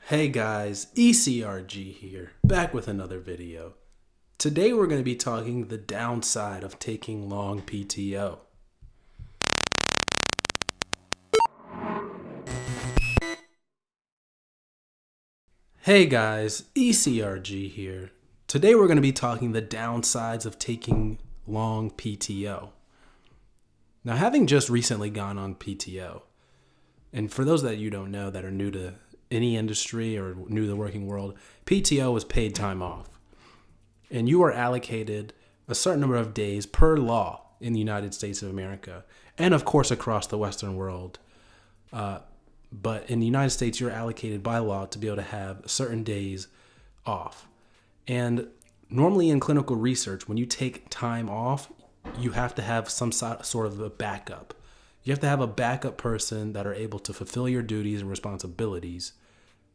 Hey guys, ECRG here, back with another video. Today we're going to be talking the downside of taking long PTO. Hey guys, ECRG here. Today we're going to be talking the downsides of taking long PTO. Now, having just recently gone on PTO, and for those that you don't know that are new to any industry or new to the working world, PTO is paid time off. And you are allocated a certain number of days per law in the United States of America, and of course across the Western world. But in the United States, you're allocated by law to be able to have certain days off. And normally in clinical research, when you take time off, you have to have some sort of a backup. You have to have a backup person that are able to fulfill your duties and responsibilities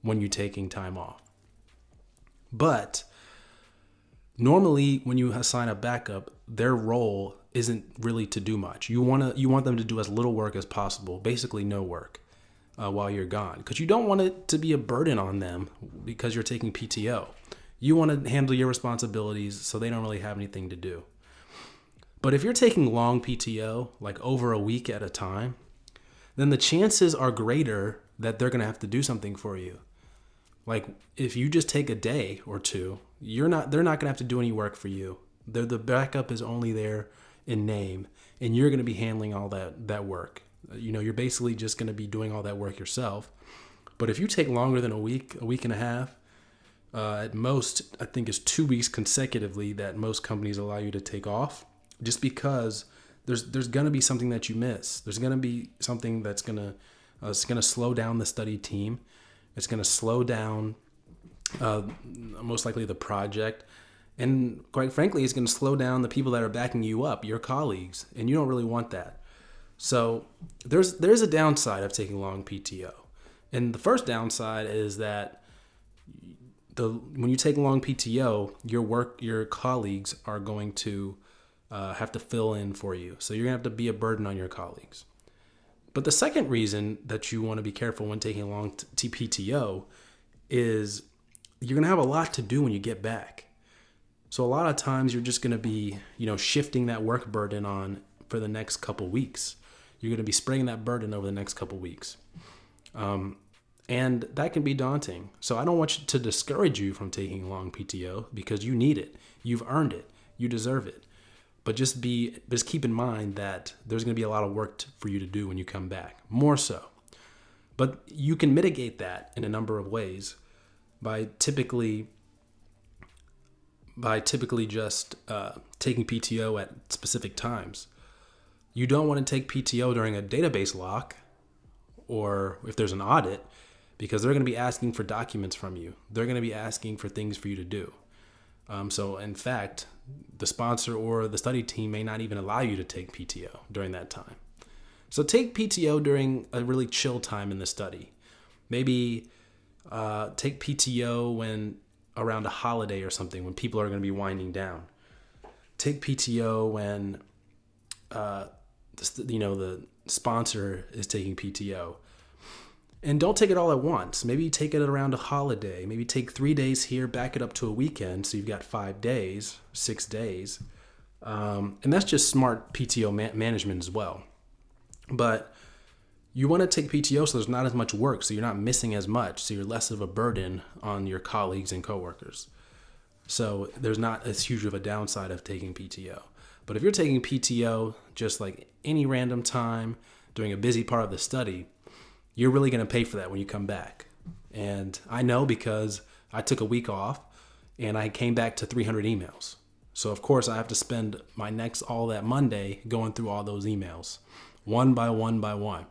when you're taking time off. But normally when you assign a backup, their role isn't really to do much. You want them to do as little work as possible, basically no work while you're gone, because you don't want it to be a burden on them because you're taking PTO. You want to handle your responsibilities so they don't really have anything to do. But if you're taking long PTO, like over a week at a time, then the chances are greater that they're going to have to do something for you. Like if you just take a day or two, they're not going to have to do any work for you. The backup is only there in name, and you're going to be handling all that work. You're basically just going to be doing all that work yourself. But if you take longer than a week and a half, at most, I think it's 2 weeks consecutively that most companies allow you to take off. Just because there's going to be something that you miss. There's going to be something that's going to slow down the study team. It's going to slow down most likely the project. And quite frankly, it's going to slow down the people that are backing you up, your colleagues. And you don't really want that. So there's a downside of taking long PTO. And the first downside is that when you take long PTO, your colleagues are going to have to fill in for you. So you're going to have to be a burden on your colleagues. But the second reason that you want to be careful when taking long PTO is you're going to have a lot to do when you get back. So a lot of times you're just going to be, shifting that work burden on for the next couple weeks. You're going to be spreading that burden over the next couple weeks. And that can be daunting. So I don't want to discourage you from taking long PTO because you need it. You've earned it. You deserve it. But just keep in mind that there's going to be a lot of work for you to do when you come back, more so. But you can mitigate that in a number of ways by typically just taking PTO at specific times. You don't want to take PTO during a database lock or if there's an audit, because they're going to be asking for documents from you. They're going to be asking for things for you to do. So in fact, the sponsor or the study team may not even allow you to take PTO during that time. So take PTO during a really chill time in the study. Maybe take PTO when around a holiday or something, when people are going to be winding down. Take PTO when the sponsor is taking PTO. And don't take it all at once. Maybe take it around a holiday. Maybe take 3 days here, back it up to a weekend. So you've got 5 days, 6 days. And that's just smart PTO management as well. But you want to take PTO so there's not as much work. So you're not missing as much. So you're less of a burden on your colleagues and coworkers. So there's not as huge of a downside of taking PTO. But if you're taking PTO just like any random time during a busy part of the study, you're really going to pay for that when you come back. And I know because I took a week off and I came back to 300 emails. So of course I have to spend all that Monday going through all those emails one by one by one.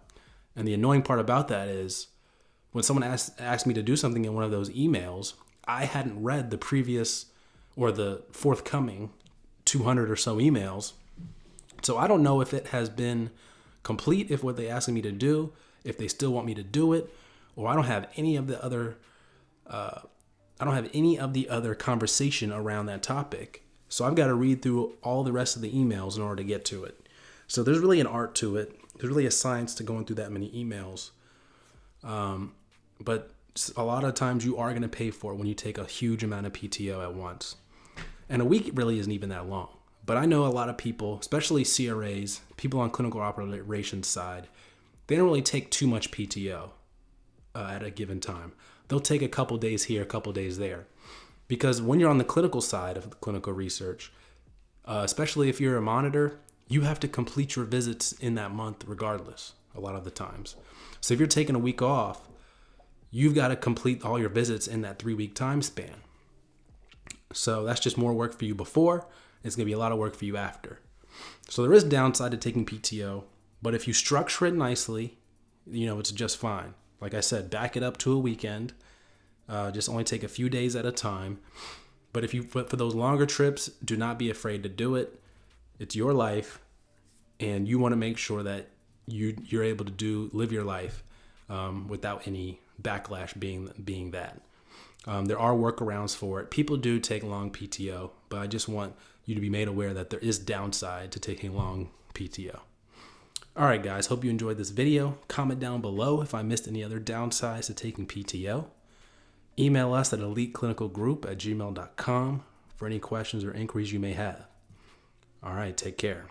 And the annoying part about that is when someone asked me to do something in one of those emails, I hadn't read the previous or the forthcoming 200 or so emails. So I don't know if it has been complete, if what they asked me to do, if they still want me to do it, or I don't have any of the other conversation around that topic. So I've got to read through all the rest of the emails in order to get to it. So there's really an art to it. There's really a science to going through that many emails. But A lot of times you are going to pay for it when you take a huge amount of PTO at once. And a week really isn't even that long. But I know a lot of people, especially CRAs, people on clinical operations side, they don't really take too much PTO at a given time. They'll take a couple days here, a couple days there. Because when you're on the clinical side of the clinical research, especially if you're a monitor, you have to complete your visits in that month regardless, a lot of the times. So if you're taking a week off, you've got to complete all your visits in that 3-week time span. So that's just more work for you before. It's going to be a lot of work for you after. So there is downside to taking PTO, but if you structure it nicely, it's just fine. Like I said, back it up to a weekend. Just only take a few days at a time. But for those longer trips, do not be afraid to do it. It's your life, and you want to make sure that you're able to live your life without any backlash being that. There are workarounds for it. People do take long PTO, but I just want you to be made aware that there is downside to taking long PTO. All right, guys, hope you enjoyed this video. Comment down below if I missed any other downsides to taking PTO. Email us at eliteclinicalgroup@gmail.com for any questions or inquiries you may have. All right, take care.